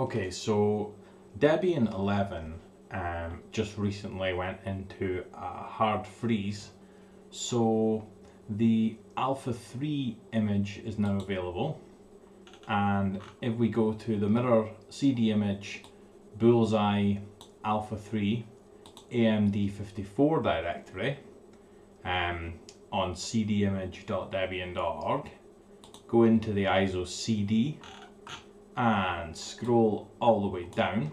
Okay, so Debian 11 just recently went into a hard freeze, so the Alpha 3 image is now available, and if we go to the mirror CD image bullseye Alpha 3 AMD54 directory on cdimage.debian.org, go into the ISO CD and scroll all the way down,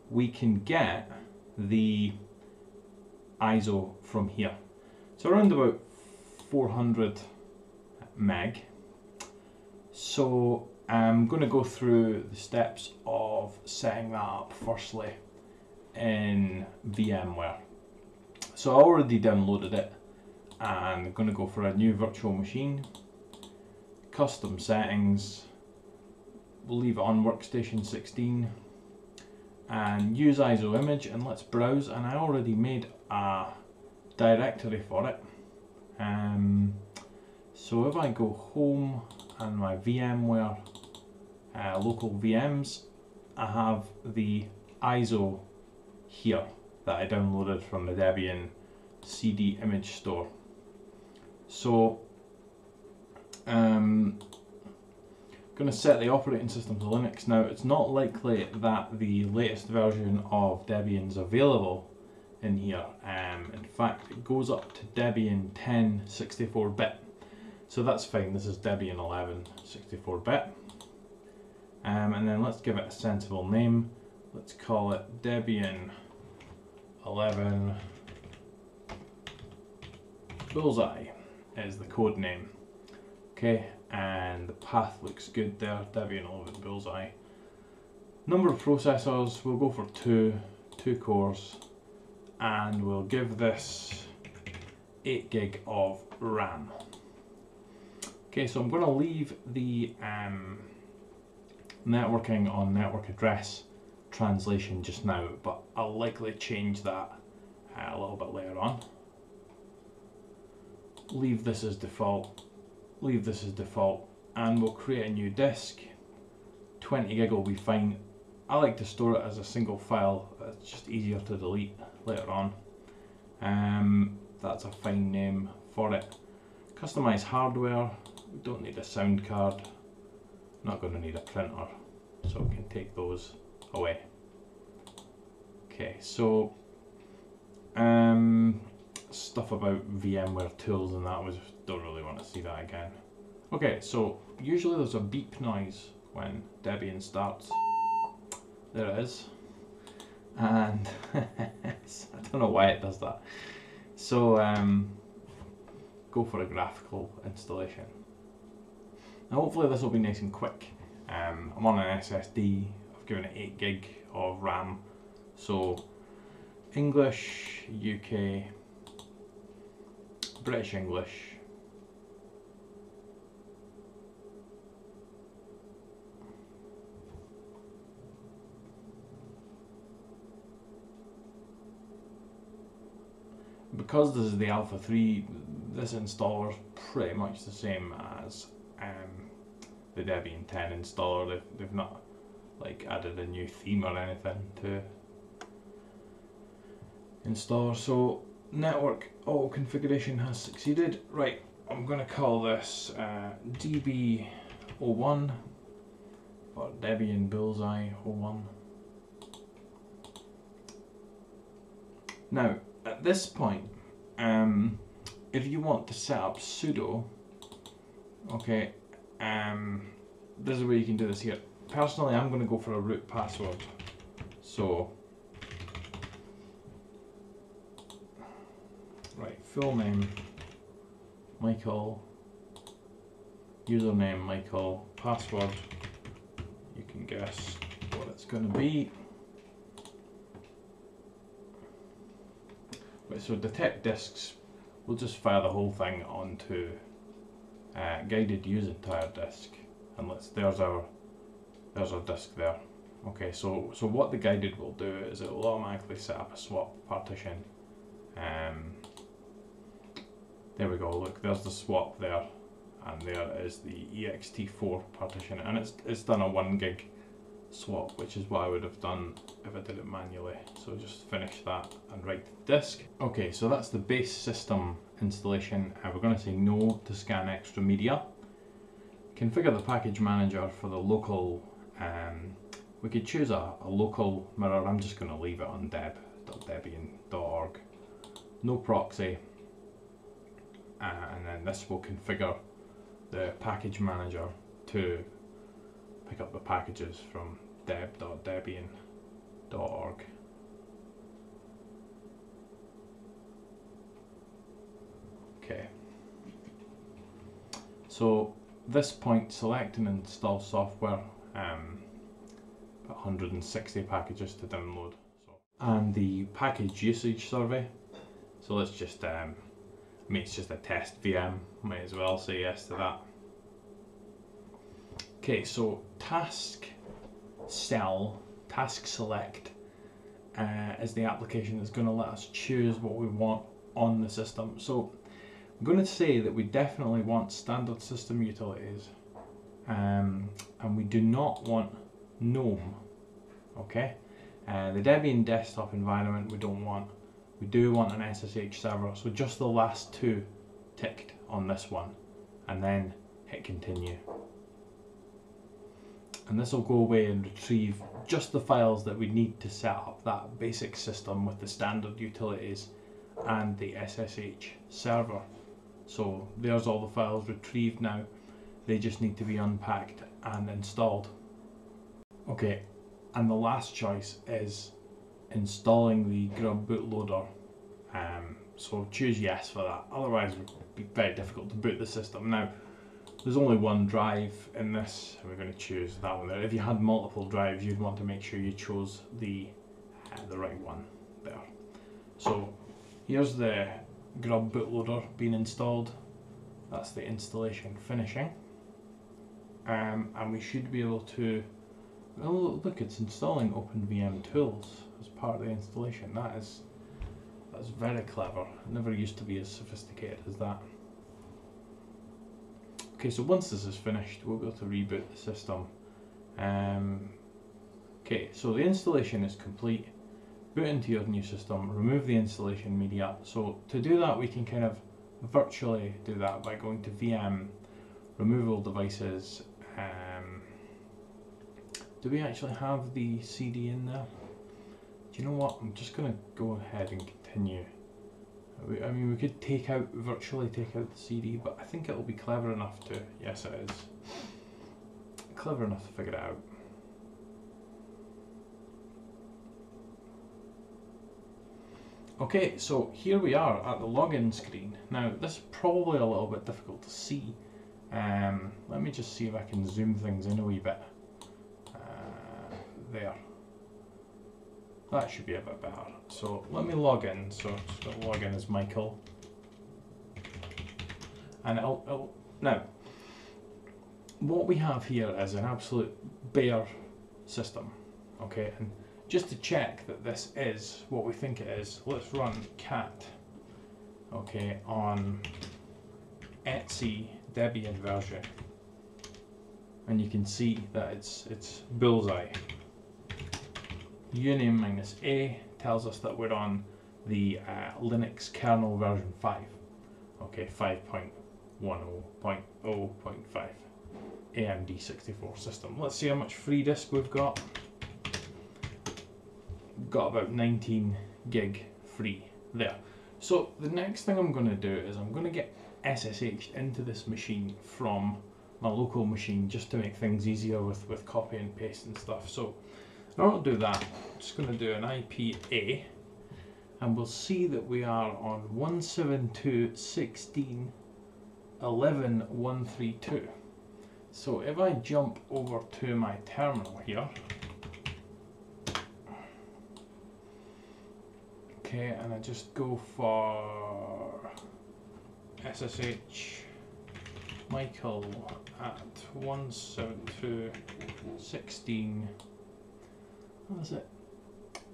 we can get the ISO from here. So around about 400 meg. So I'm going to go through the steps of setting that up firstly in VMware. So I already downloaded it, and I'm going to go for a new virtual machine, custom settings, we'll leave it on workstation 16, and use ISO image, and let's browse. And I already made a directory for it. So if I go home and my VMware local VMs, I have the ISO here that I downloaded from the Debian CD image store. So going to set the operating system to Linux. Now, it's not likely that the latest version of Debian is available in here. In fact, it goes up to Debian 10 64-bit. So that's fine. This is Debian 11 64-bit. And then let's give it a sensible name. Let's call it Debian 11 Bullseye is the code name. Okay, and the path looks good there, Debian 11 Bullseye. Number of processors, we'll go for two cores, and we'll give this 8 gig of RAM. Okay, so I'm going to leave the networking on network address translation just now, but I'll likely change that a little bit later on. Leave this as default, leave this as default, and we'll create a new disk. 20 gig will be fine. I like to store it as a single file, it's just easier to delete later on. That's a fine name for it. Customize hardware, we don't need a sound card, not going to need a printer, so we can take those away. Okay, so stuff about VMware tools and that, we just don't really want to see that again. Okay, so usually there's a beep noise when Debian starts. There it is, and I don't know why it does that. So go for a graphical installation. Now hopefully this will be nice and quick. I'm on an SSD, I've given it 8 gig of RAM, so English, UK, British English, because this is the Alpha 3, this installer is pretty much the same as the Debian 10 installer. They've not like added a new theme or anything to installer. So network auto configuration has succeeded. Right, I'm going to call this DB01 for Debian Bullseye 01. Now at this point, if you want to set up sudo, okay, this is where you can do this here. Personally, I'm going to go for a root password. So, right, full name Michael, username Michael, password, you can guess what it's going to be. Right, so detect disks, we'll just fire the whole thing onto guided use entire disk, and there's our disk there. Okay, so what the guided will do is it will automatically set up a swap partition. There we go, look, there's the swap there, and there is the ext4 partition, and it's done a 1 gig swap, which is what I would have done if I did it manually. So just finish that and write to disk. Okay, so that's the base system installation. We're going to say no to scan extra media. Configure the package manager for the local. We could choose a local mirror. I'm just going to leave it on deb.debian.org. No proxy. And then this will configure the package manager to pick up the packages from deb.debian.org. Okay. So this point, select and install software. About 160 packages to download. And the package usage survey. So let's just, I mean, it's just a test VM. Might as well say yes to that. Okay, so task select is the application that's going to let us choose what we want on the system. So I'm going to say that we definitely want standard system utilities, and we do not want GNOME. Okay, the Debian desktop environment we don't want. We do want an SSH server, so just the last two ticked on this one, and then hit continue. And this will go away and retrieve just the files that we need to set up that basic system with the standard utilities and the SSH server. So there's all the files retrieved now. They just need to be unpacked and installed. Okay, and the last choice is installing the Grub bootloader. So choose yes for that, otherwise it would be very difficult to boot the system. Now, there's only one drive in this, and we're going to choose that one there. If you had multiple drives, you'd want to make sure you chose the right one there. So here's the Grub bootloader being installed. That's the installation finishing. And we should be able to, oh look, it's installing OpenVM tools as part of the installation. That's very clever. It never used to be as sophisticated as that. Okay, so once this is finished, we'll be able to reboot the system. Okay, so the installation is complete. Boot into your new system, remove the installation media. So to do that, we can kind of virtually do that by going to VM, remove all devices. Do we actually have the CD in there? Do you know what? I'm just going to go ahead and continue. I mean, we could virtually take out the CD, but I think it'll be clever enough to, yes it is, clever enough to figure it out. Okay, so here we are at the login screen. Now, this is probably a little bit difficult to see. Let me just see if I can zoom things in a wee bit. There. That should be a bit better. So let me log in. So I'm just going to log in as Michael. And now, what we have here is an absolute bare system. Okay, and just to check that this is what we think it is, let's run cat, okay, on etc Debian version. And you can see that it's bullseye. Uname -a tells us that we're on the Linux kernel version 5. Okay, 5.10.0.5 AMD64 system. Let's see how much free disk we've got. We've got about 19 gig free there. So the next thing I'm going to do is I'm going to get SSH'd into this machine from my local machine just to make things easier with copy and paste and stuff. So in order to do that, I'm just going to do an IPA, and we'll see that we are on 172.16.11.132. So if I jump over to my terminal here, okay, and I just go for SSH Michael at 172.16. What is it?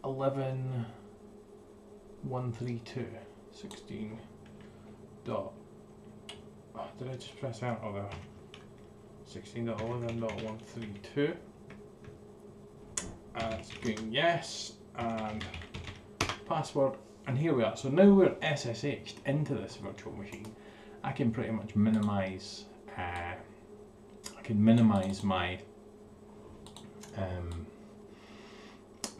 11.132. 16. Dot. Oh, did I just press enter there? 16.11.132. and it's going yes, and password, and here we are. So now we're SSH'd into this virtual machine. I can pretty much minimize, my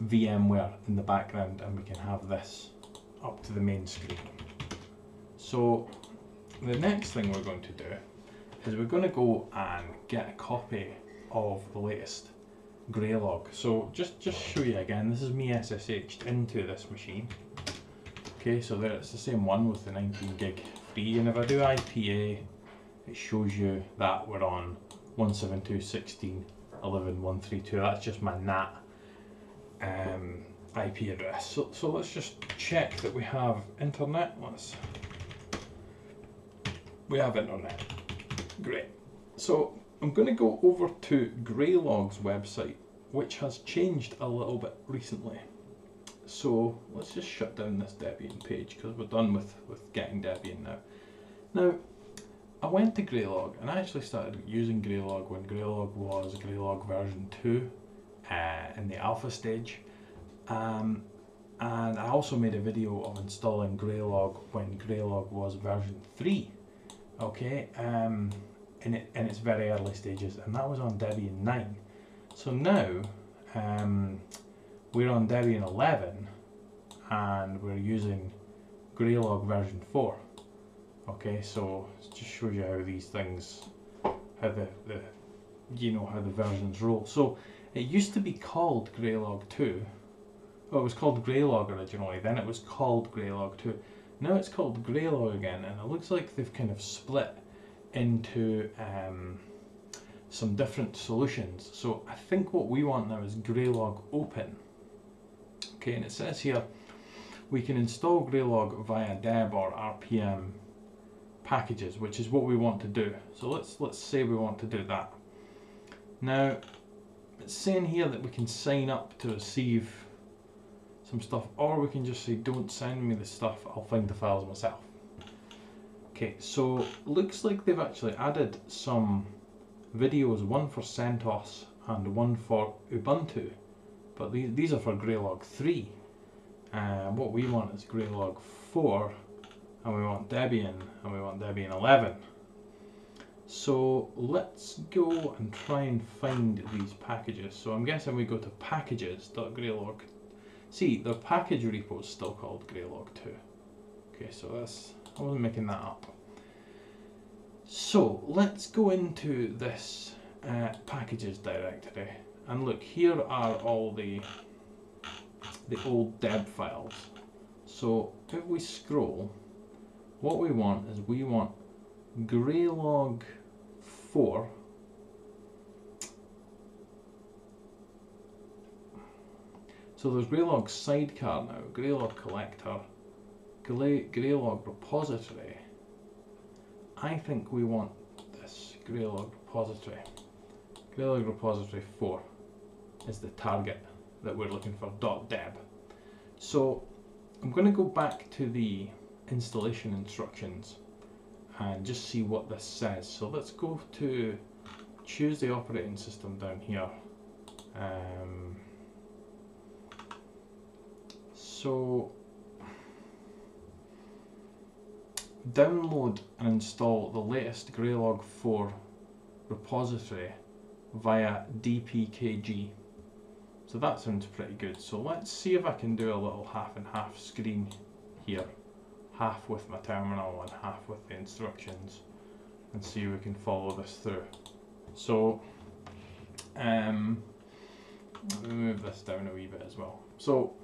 VMware in the background, and we can have this up to the main screen. So the next thing we're going to do is we're going to go and get a copy of the latest Graylog. So just show you again, this is me SSH'd into this machine. Okay, so there it's the same one with the 19 gig free, and if I do IPA, it shows you that we're on 172.16.11.132. That's just my NAT IP address. So let's just check that we have internet. We have internet. Great. So I'm going to go over to Graylog's website, which has changed a little bit recently. So let's just shut down this Debian page because we're done with getting Debian now. Now, I went to Graylog and I actually started using Graylog when Graylog was Graylog version 2 in the alpha stage. And I also made a video of installing Graylog when Graylog was version 3. Okay, in its very early stages, and that was on Debian 9. So now we're on Debian 11 and we're using Graylog version 4. Okay, so it just shows you how these things, how the versions roll. So it used to be called Graylog 2. Well, it was called Graylog originally, then it was called Graylog 2. Now it's called Graylog again, and it looks like they've kind of split into some different solutions. So I think what we want now is Graylog Open. Okay, and it says here we can install Graylog via deb or rpm packages, which is what we want to do. So let's say we want to do that. Now it's saying here that we can sign up to receive some stuff, or we can just say don't send me the stuff, I'll find the files myself. Okay, so looks like they've actually added some videos, one for CentOS and one for Ubuntu, but these are for Graylog 3. What we want is Graylog 4, and we want Debian, and we want Debian 11. So let's go and try and find these packages. So I'm guessing we go to packages.graylog. See, the package repo is still called Graylog 2. Okay, so I wasn't making that up. So let's go into this packages directory, and look, here are all the old deb files. So if we scroll, what we want is we want Graylog 4. So there's Graylog sidecar now, Graylog collector, Graylog repository. I think we want this Graylog repository. Graylog repository 4 is the target that we're looking for, .deb. So I'm going to go back to the installation instructions and just see what this says. So let's go to choose the operating system down here. So download and install the latest Graylog 4 repository via Dpkg. So that sounds pretty good. So let's see if I can do a little half and half screen here, half with my terminal and half with the instructions, and see if we can follow this through. So let me move this down a wee bit as well. So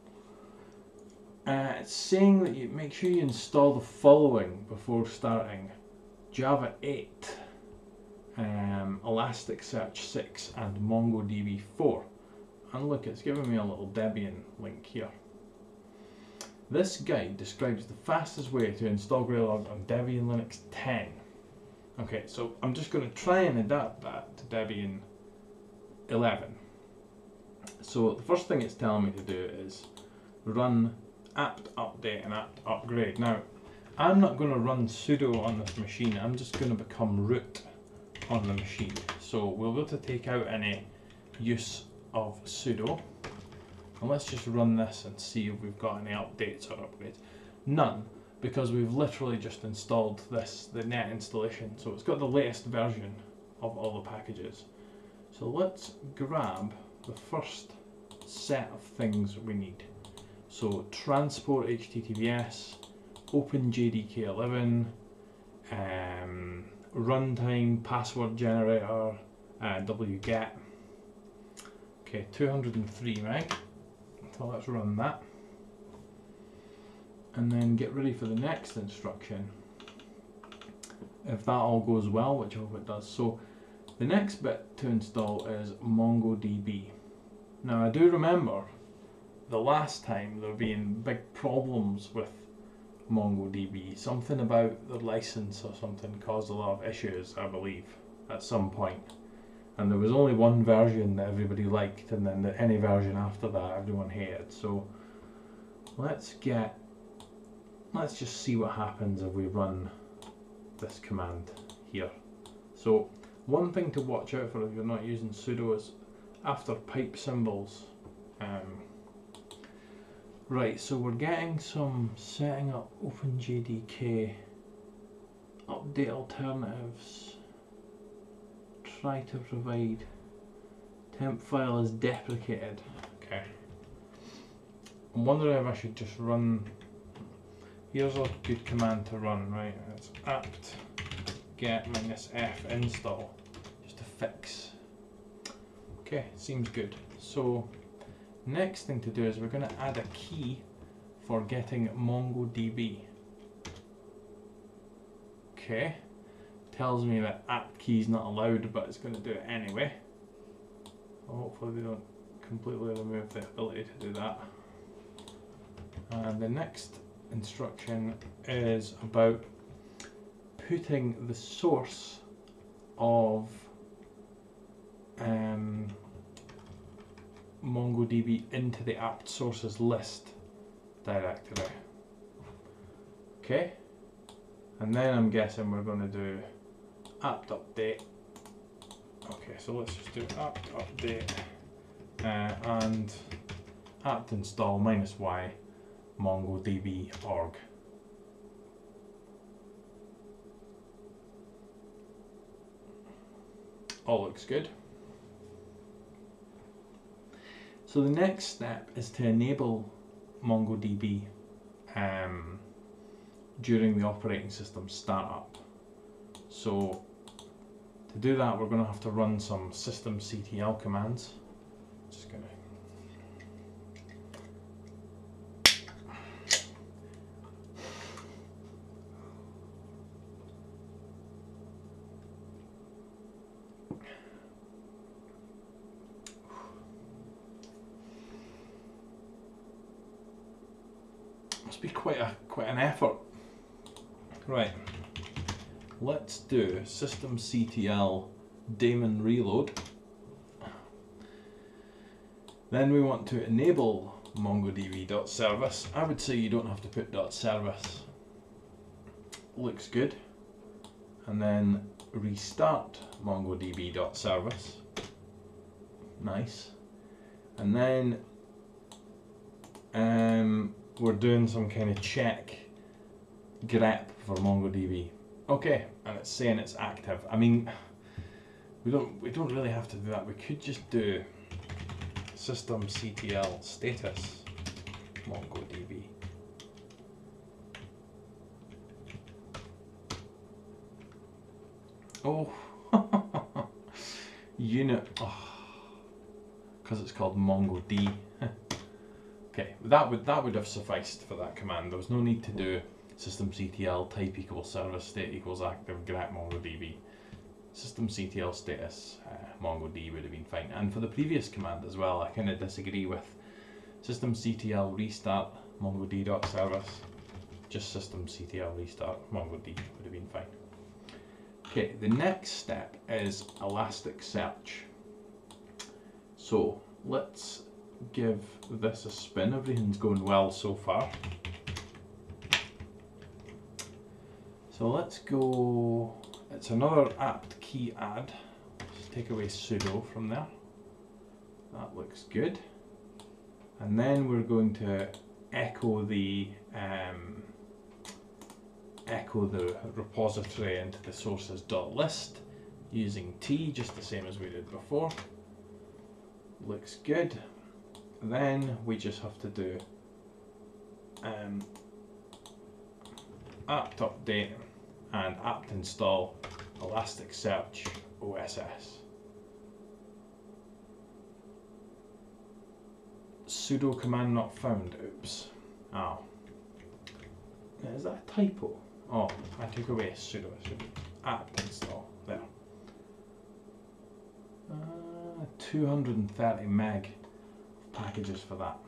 it's saying that you make sure you install the following before starting: Java 8, Elasticsearch 6 and MongoDB 4. And look, it's giving me a little Debian link here. This guide describes the fastest way to install Graylog on Debian Linux 10. Okay, so I'm just going to try and adapt that to Debian 11. So the first thing it's telling me to do is run Apt Update and Apt Upgrade. Now, I'm not going to run sudo on this machine, I'm just going to become root on the machine. So we'll be able to take out any use of sudo. And let's just run this and see if we've got any updates or upgrades. None, because we've literally just installed this, the net installation. So it's got the latest version of all the packages. So let's grab the first set of things we need. So transport HTTPS, OpenJDK11, runtime, password generator, wget. Okay, 203 meg. So let's run that. And then get ready for the next instruction. If that all goes well, which I hope it does. So the next bit to install is MongoDB. Now I do remember the last time there being big problems with MongoDB. Something about the license or something caused a lot of issues, I believe, at some point. And there was only one version that everybody liked, and then any version after that everyone hated. So let's just see what happens if we run this command here. So one thing to watch out for if you're not using sudo is after pipe symbols. Right, so we're getting some setting up OpenJDK, update alternatives, try to provide temp file is deprecated. Okay. I'm wondering if I should just run. Here's a good command to run, right? It's apt get -f install just to fix. Okay, seems good. So next thing to do is we're going to add a key for getting MongoDB. Okay, tells me that apt key is not allowed, but it's going to do it anyway. Well, hopefully they don't completely remove the ability to do that. And the next instruction is about putting the source of MongoDB into the apt sources list directory. Okay, and then I'm guessing we're going to do apt update. Okay, so let's just do apt update and apt install -y MongoDB org. All looks good. So the next step is to enable MongoDB during the operating system startup. So to do that, we're going to have to run some systemctl commands. Just going to must be quite an effort. Right, let's do systemctl daemon reload. Then we want to enable mongodb.service. I would say you don't have to put .service. Looks good. And then restart mongodb.service. Nice. And then we're doing some kind of check grep for MongoDB. Okay, and it's saying it's active. I mean, we don't really have to do that. We could just do systemctl status MongoDB. Oh, unit. Because it's called MongoD. Okay, that would have sufficed for that command. There was no need to do systemctl type equals service state equals active grep MongoDB. Systemctl status MongoD would have been fine. And for the previous command as well, I kind of disagree with systemctl restart mongodb.service. Just systemctl restart MongoD would have been fine. Okay, the next step is Elasticsearch. So let's give this a spin. Everything's going well so far. So let's go, it's another apt key add. Let's take away sudo from there. That looks good. and then we're going to echo the repository into the sources.list using T, just the same as we did before. Looks good. Then we just have to do apt update and apt install Elasticsearch OSS. Sudo command not found. Oops. Oh. Is that a typo? Oh, I took away sudo. It should be apt install. There. 230 meg of packages for that.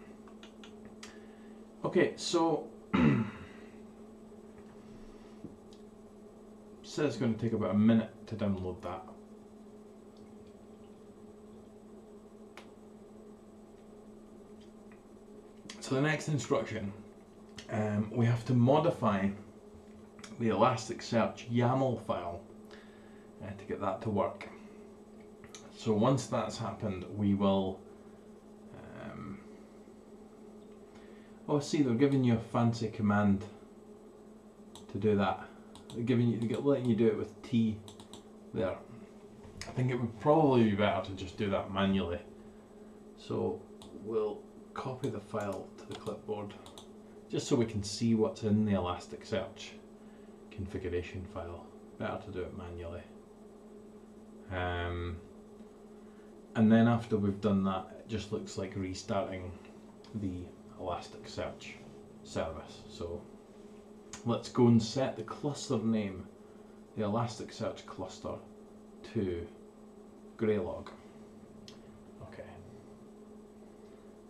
Okay, so says it's going to take about a minute to download that. So the next instruction, we have to modify the Elasticsearch YAML file to get that to work. So once that's happened, we will. Oh, see, they're giving you a fancy command to do that. They're giving you, letting you do it with T there. I think it would probably be better to just do that manually. So we'll copy the file to the clipboard, just so we can see what's in the Elasticsearch configuration file. Better to do it manually. And then after we've done that, it just looks like restarting the Elasticsearch service. So let's go and set the cluster name, the Elasticsearch cluster, to Graylog. Okay.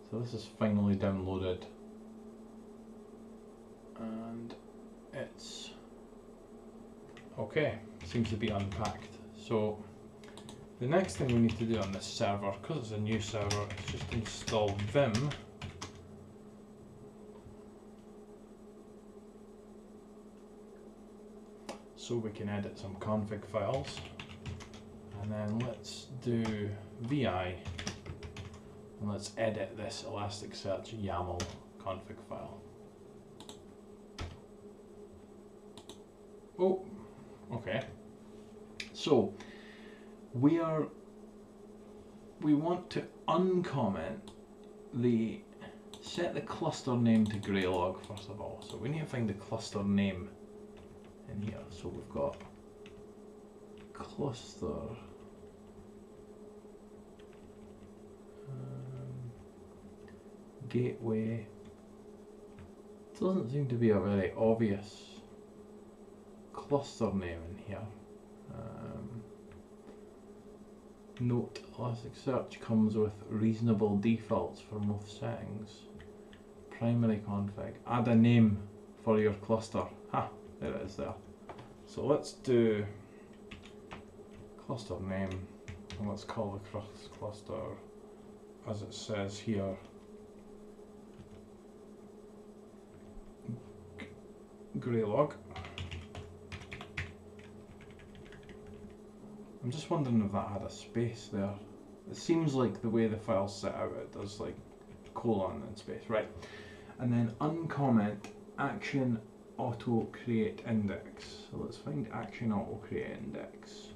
So this is finally downloaded, and it's okay. Seems to be unpacked. So the next thing we need to do on this server, because it's a new server, is just install vim so we can edit some config files. And then let's do vi and let's edit this Elasticsearch YAML config file. Oh, okay. So we want to uncomment the, set the cluster name to Graylog first of all. So we need to find the cluster name in here. So we've got cluster gateway. Doesn't seem to be a very obvious cluster name in here. Note, Elasticsearch comes with reasonable defaults for most settings. Primary config. Add a name for your cluster. Ha, there it is there. So let's do cluster name, and let's call the cluster, as it says here, Graylog. I'm just wondering if that had a space there. It seems like the way the file's set out, it does like colon and space, right? And then uncomment action auto create index. So let's find action auto create index.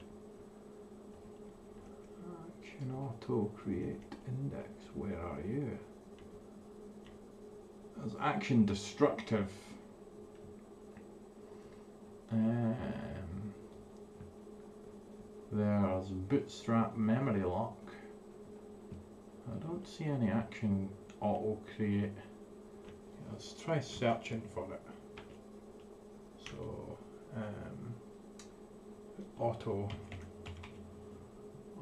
Action auto create index, where are you? There's action destructive. There's bootstrap memory lock. I don't see any action auto create. Let's try searching for it. So auto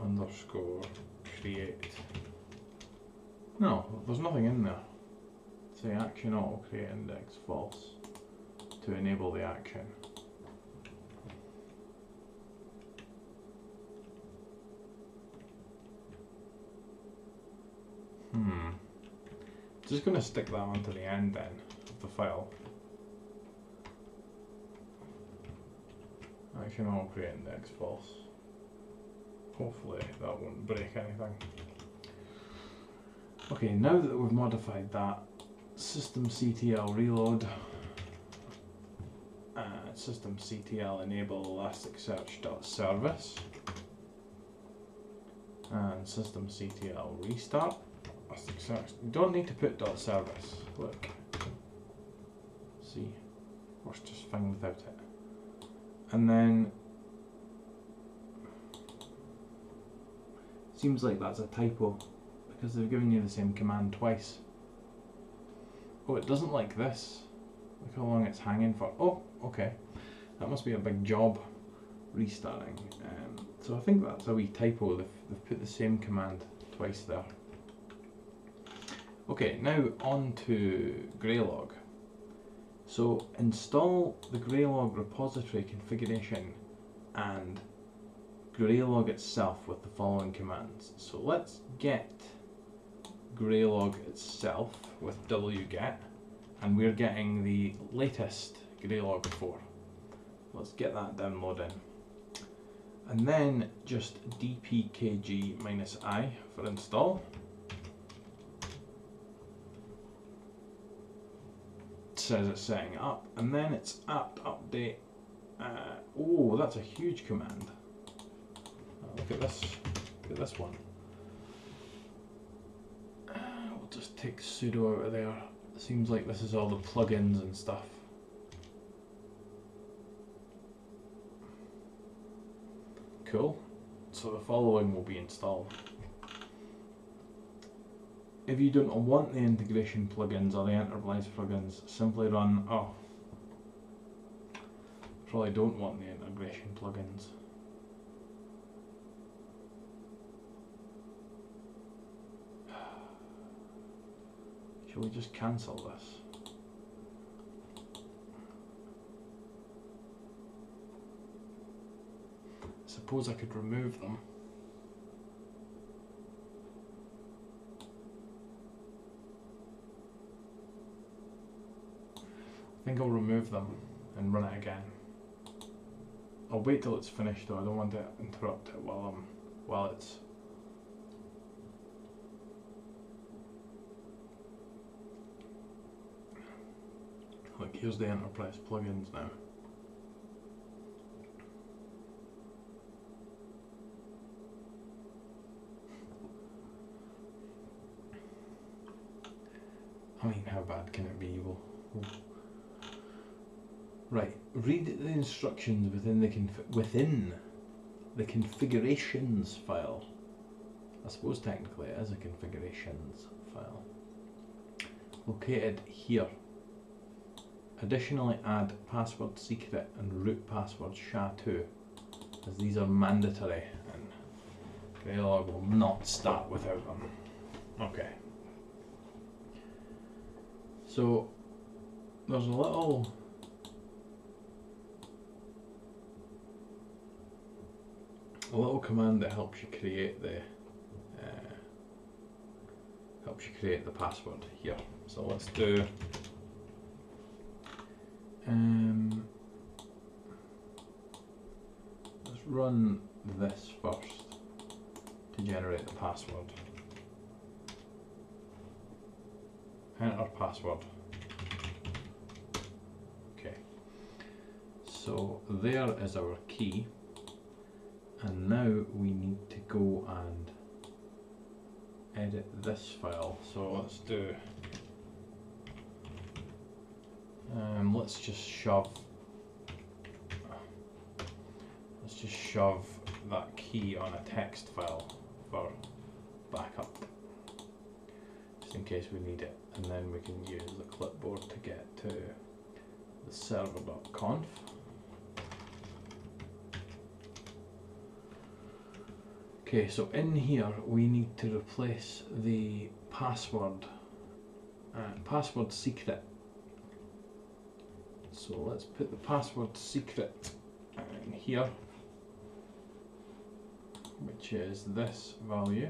underscore create. No, there's nothing in there. Say action auto create index false to enable the action. Just going to stick that onto the end then of the file. Action auto create index false. Hopefully that won't break anything. Okay, now that we've modified that, systemctl reload, systemctl enable elasticsearch.service, and systemctl restart Elasticsearch. You don't need to put .service. Look, see, works just fine without it. And then seems like that's a typo because they've given you the same command twice. Oh, it doesn't like this. Look how long it's hanging for. Oh, okay. That must be a big job restarting. So I think that's a wee typo. They've put the same command twice there. Okay, now on to Graylog. So install the Graylog repository configuration and Graylog itself with the following commands. So let's get Graylog itself with wget, and we're getting the latest Graylog 4. Let's get that downloading. And then just dpkg -i for install. It says it's setting up, and then it's apt update. Oh, that's a huge command. Look at this. Look at this one. We'll just take sudo out of there. It seems like this is all the plugins and stuff. Cool. So the following will be installed. If you don't want the integration plugins or the enterprise plugins, simply run. Oh, probably don't want the integration plugins. Shall we just cancel this? Suppose I could remove them. I think I'll remove them and run it again. I'll wait till it's finished though. I don't want to interrupt it while it's. Look, here's the enterprise plugins now. I mean, how bad can it be? Right, read the instructions within the configurations file. I suppose technically it is a configurations file. Located here. Additionally, add password secret and root password SHA-2, as these are mandatory and Graylog will not start without them. Okay. So there's a little command that helps you create the password here. So let's do let's run this first to generate the password. Enter password. Okay, so there is our key, and now we need to go and edit this file. So let's do let's just shove that key on a text file for backup, just in case we need it, and then we can use the clipboard to get to the server.conf. Okay, so in here we need to replace the password secret. So let's put the password secret in here, which is this value.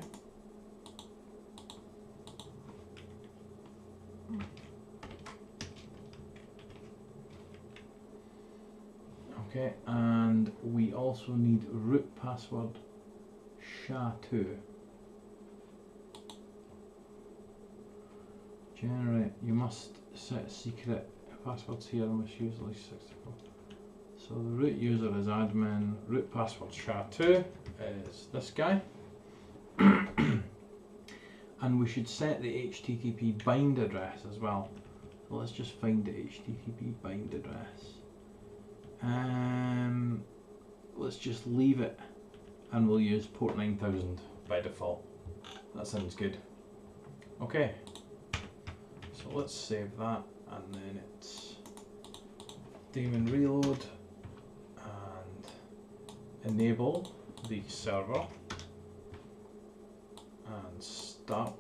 Okay, and we also need root password SHA-2. Generate, you must set secret passwords here and must use at least 64. So the root user is admin, root password SHA2 is this guy. And we should set the HTTP bind address as well. So let's just find the HTTP bind address. Let's just leave it and we'll use port 9000 by default. That sounds good. Okay, so let's save that, and then it's daemon reload and enable the server and start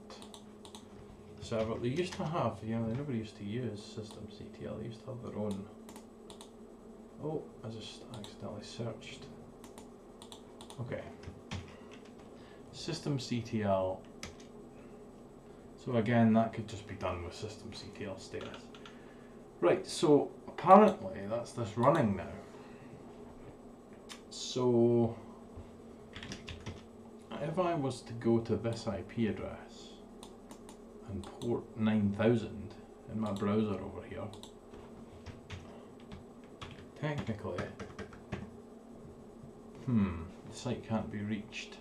the server. They used to have, they never used to use systemctl, they used to have their own. Oh, I just accidentally searched. Okay, systemctl. So again, that could just be done with systemctl status. Right, so apparently that's this running now. So if I was to go to this IP address and port 9000 in my browser over here, technically, the site can't be reached.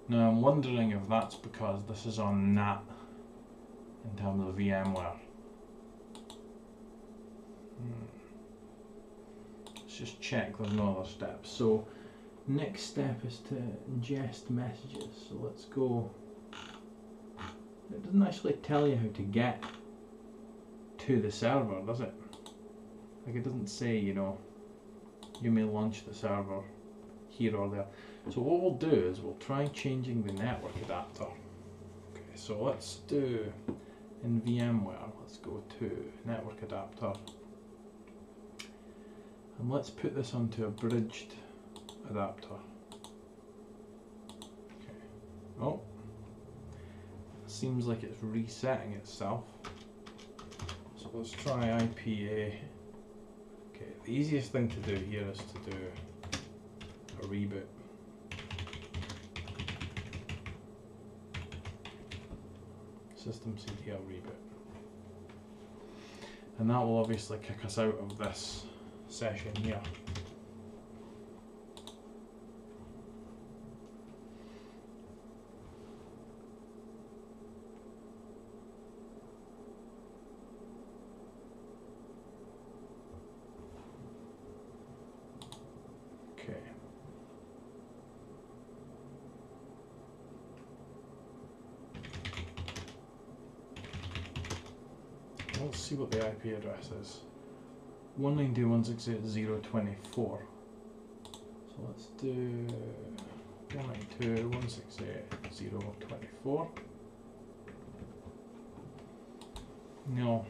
Now I'm wondering if that's because this is on NAT in terms of VMware. Let's just check there's no other steps. So next step is to ingest messages. So let's go. It doesn't actually tell you how to get to the server, does it? Like it doesn't say, you may launch the server here or there. So what we'll do is we'll try changing the network adapter. Okay, so let's do in VMware, let's go to network adapter. And let's put this onto a bridged adapter. Okay. Oh, it seems like it's resetting itself. So let's try IPA. Okay, the easiest thing to do here is to do a reboot. Systemctl reboot. And that will obviously kick us out of this session here. Okay. Let's see what the IP address is. 192.168.0.24. So let's do 192.168.0.24. No.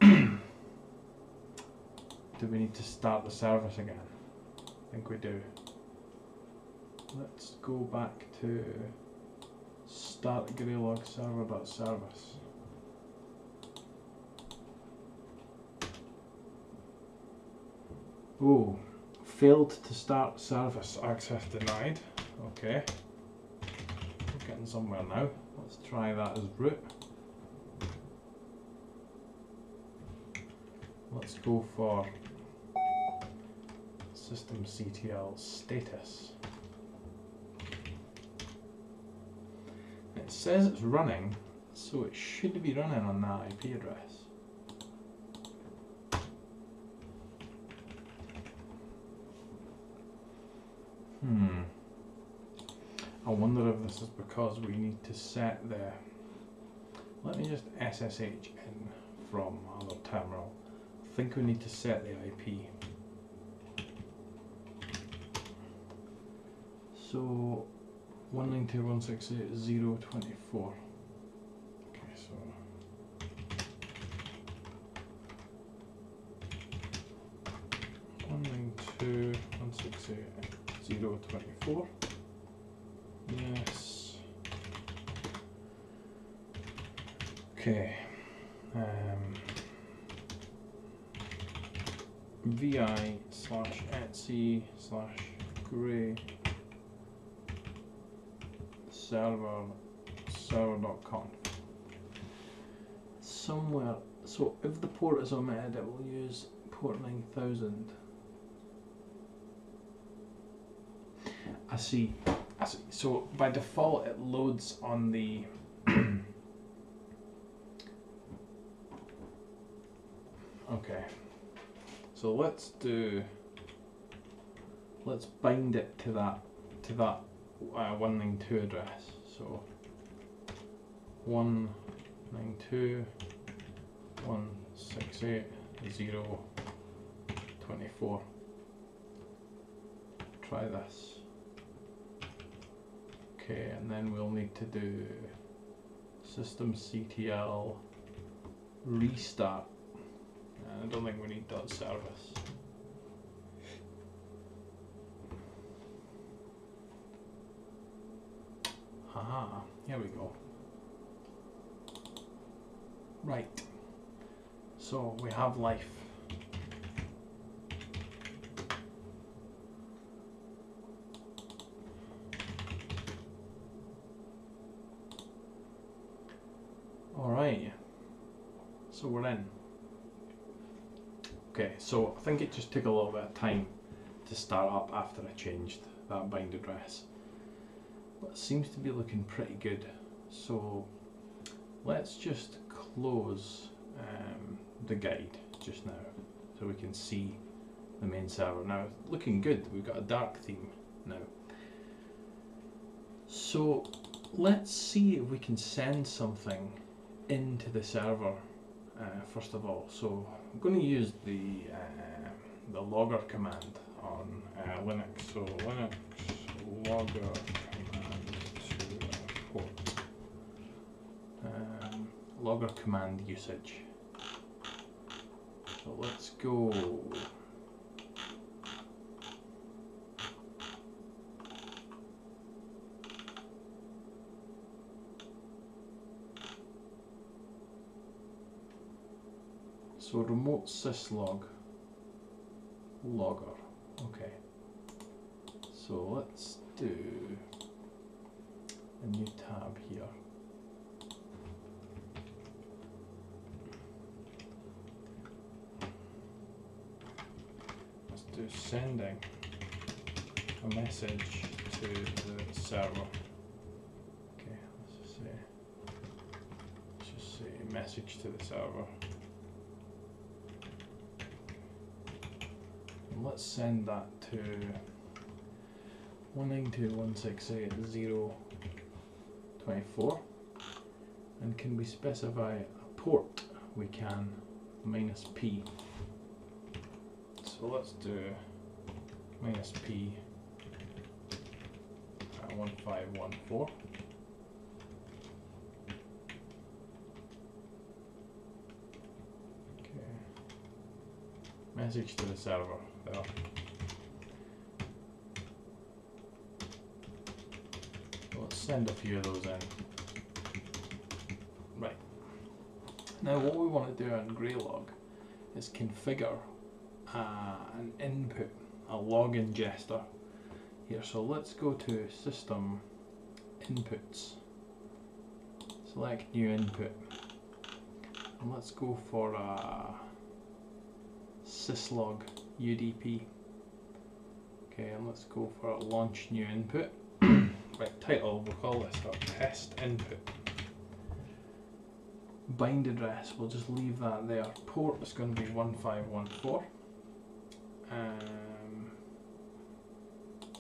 Do we need to start the service again? I think we do. Let's go back to start Graylog server.service. Oh, failed to start service, access denied. Okay, we're getting somewhere now. Let's try that as root. Let's go for systemctl status. It says it's running, so it should be running on that IP address. I wonder if this is because we need to set the... Let me just SSH in from other terminal. I think we need to set the IP. So 192.168.0.24. Okay, so one 192.168.0.24. Yes. Okay. vi/etc/gray server.conf. somewhere. So if the port is omitted, it will use port 9000. I see. So by default, it loads on the okay. So let's bind it to that 192 address. So 192.168.0.24. Try this. Okay, and then we'll need to do systemctl restart. I don't think we need .service. Haha, here we go. Right, so we have life. Alright, so we're in. Okay, so I think it just took a little bit of time to start up after I changed that bind address. But it seems to be looking pretty good. So let's just close the guide just now so we can see the main server. Now it's looking good, we've got a dark theme now. So let's see if we can send something into the server first of all. So I'm going to use the logger command on Linux. So Linux logger command to port. Logger command usage. So let's go. So remote syslog logger. Okay. So let's do a new tab here. Let's do sending a message to the server. Okay, let's just say message to the server. Let's send that to 192.168.0.24, and can we specify a port? We can, -P. So let's do -P 1514. Okay. Message to the server. There. Let's send a few of those in. Right. Now what we want to do in Graylog is configure an input, a log ingester here. So let's go to System Inputs, select New Input, and let's go for a syslog UDP. Okay, and let's go for a launch new input. Right, title, we'll call this our test input. Bind address, we'll just leave that there. Port is going to be 1514.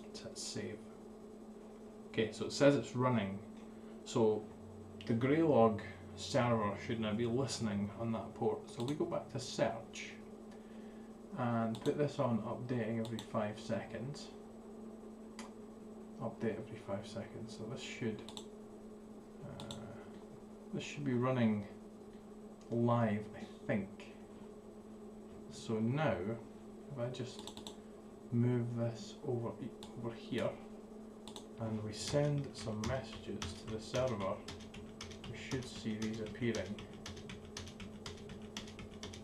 Let's hit save. Okay, so it says it's running. So the Graylog server should now be listening on that port. So we go back to search and put this on updating every 5 seconds. Update every 5 seconds. So this should be running live, I think. So now, if I just move this over here, and we send some messages to the server, we should see these appearing.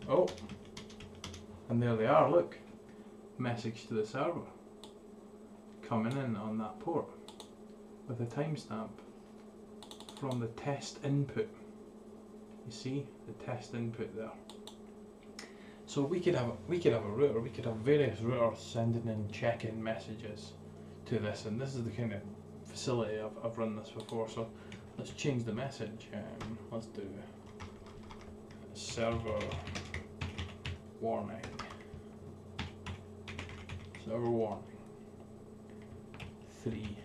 Oh, and there they are, look. Message to the server coming in on that port with a timestamp from the test input. You see the test input there. So we could have a router. We could have various routers sending in check-in messages to this, and this is the kind of facility I've run this before. So let's change the message. Let's do server warning. Server warning. 3.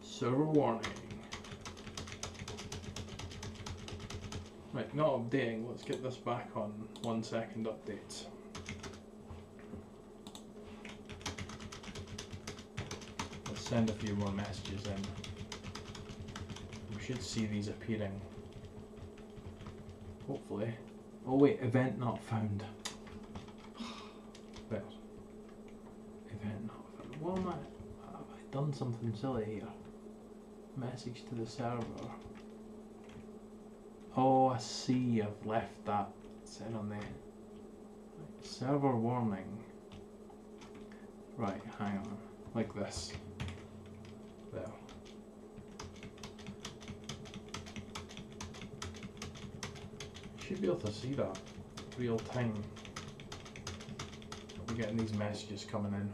Server warning. Right, not updating. Let's get this back on 1 second updates. Let's send a few more messages in. We should see these appearing. Hopefully. Oh wait, event not found. Well, event not found. What am I? Have I done something silly here? Message to the server. Oh, I see. I've left that set on there. Right, server warning. Right, hang on. Like this. There. You should be able to see that real time. We're getting these messages coming in.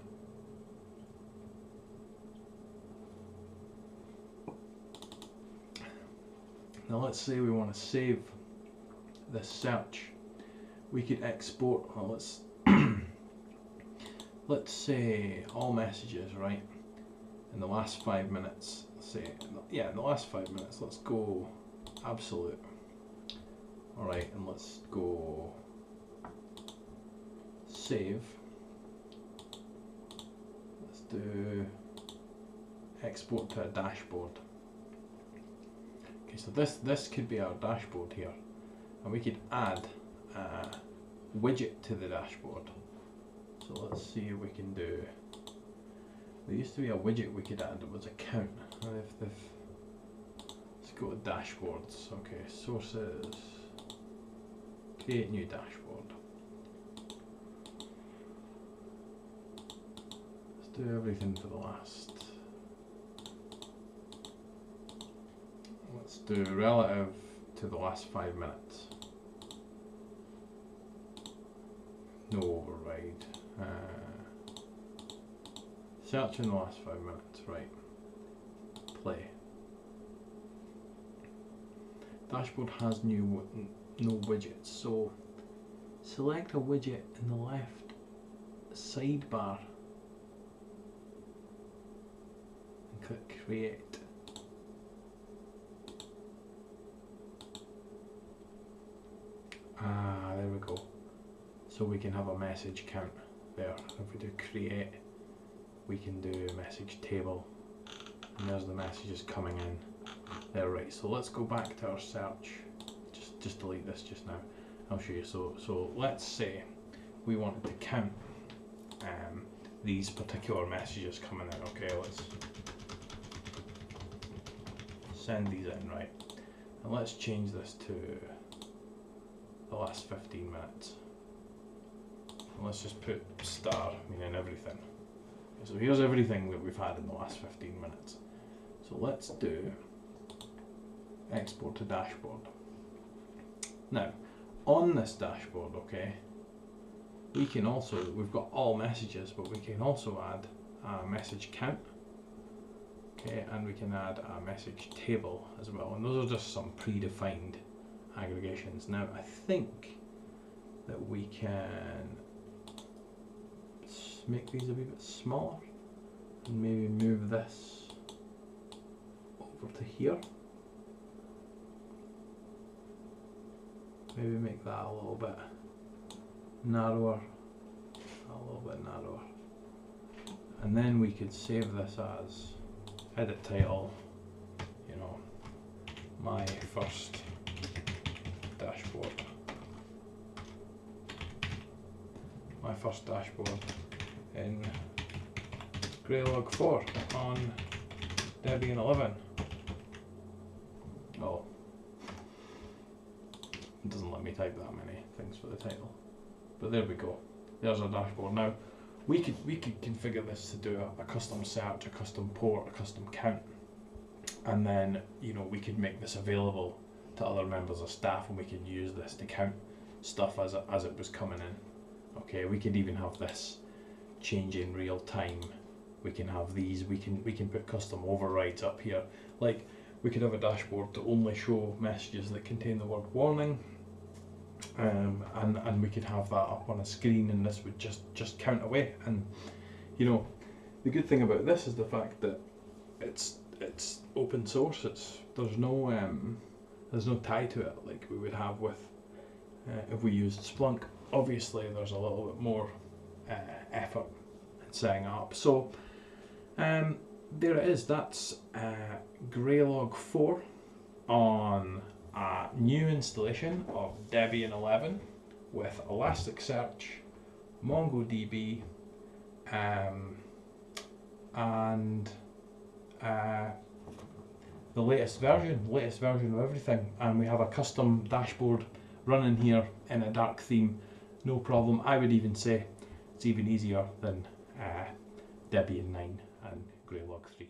Now let's say we want to save this search. We could export, well, let's say all messages, right? In the last 5 minutes, say, yeah, in the last 5 minutes, let's go absolute. All right, and let's go save. Let's do export to a dashboard. So this could be our dashboard here, and we could add a widget to the dashboard. So let's see if we can do. There used to be a widget we could add. It was a count. Let's go to dashboards. Okay, sources. Create new dashboard. Let's do everything for the last. Let's do relative to the last 5 minutes. No override. Search in the last 5 minutes, right. Play. Dashboard has no widgets, so select a widget in the left sidebar and click create. There we go. So we can have a message count there. If we do create, we can do message table, and there's the messages coming in there. Right, so let's go back to our search. Just delete this just now. I'll show you. So let's say we wanted to count these particular messages coming in. Okay, let's send these in, right? And let's change this to the last 15 minutes. And let's just put star, meaning everything. Okay, so here's everything that we've had in the last 15 minutes. So let's do export to dashboard. Now, on this dashboard, okay, we can also, we've got all messages, but we can also add a message count. Okay, and we can add a message table as well. And those are just some predefined aggregations. Now I think that we can make these a wee bit smaller and maybe move this over to here. Maybe make that a little bit narrower, and then we could save this as edit title, you know, my first dashboard. My first dashboard in Graylog 4 on Debian 11. Oh, it doesn't let me type that many things for the title, but there we go. There's our dashboard. Now we could configure this to do a custom search, a custom port, a custom count, and then, you know, we could make this available to other members of staff, and we could use this to count stuff as it was coming in. Okay, we could even have this change in real time. We can have these. We can put custom overrides up here. Like, we could have a dashboard to only show messages that contain the word warning, and we could have that up on a screen, and this would just count away. And you know, the good thing about this is the fact that it's open source. There's no tie to it like we would have with if we used Splunk. Obviously, there's a little bit more effort in setting up. So there it is. That's Graylog 4 on a new installation of Debian 11 with Elasticsearch, MongoDB, and the latest version of everything. And we have a custom dashboard running here in a dark theme, no problem. I would even say it's even easier than Debian 9 and Graylog 3.